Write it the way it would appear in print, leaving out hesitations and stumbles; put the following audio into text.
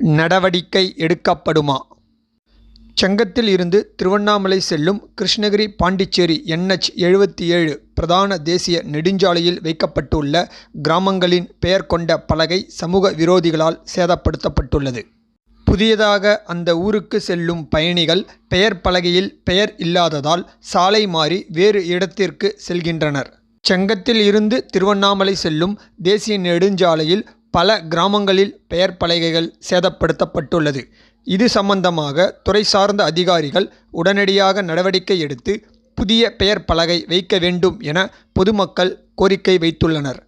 நடவடிக்கை எடுக்கப்படுமா? செங்கத்தில் இருந்து திருவண்ணாமலை செல்லும் கிருஷ்ணகிரி பாண்டிச்சேரி NH-77 பிரதான தேசிய நெடுஞ்சாலையில் வைக்கப்பட்டுள்ள கிராமங்களின் பெயர் கொண்ட பலகை சமூக விரோதிகளால் சேதப்படுத்தப்பட்டுள்ளது. புதியதாக அந்த ஊருக்கு செல்லும் பயணிகள் பெயர் பலகையில் பெயர் இல்லாததால் சாலை மாறி வேறு இடத்திற்கு செல்கின்றனர். செங்கத்தில் இருந்து திருவண்ணாமலை செல்லும் தேசிய நெடுஞ்சாலையில் பல கிராமங்களில் பெயர் பலகைகள் சேதப்படுத்தப்பட்டுள்ளது. இது சம்பந்தமாக துறை சார்ந்த அதிகாரிகள் உடனடியாக நடவடிக்கை எடுத்து புதிய பெயர் பலகை வைக்க வேண்டும் என பொதுமக்கள் கோரிக்கை வைத்துள்ளனர்.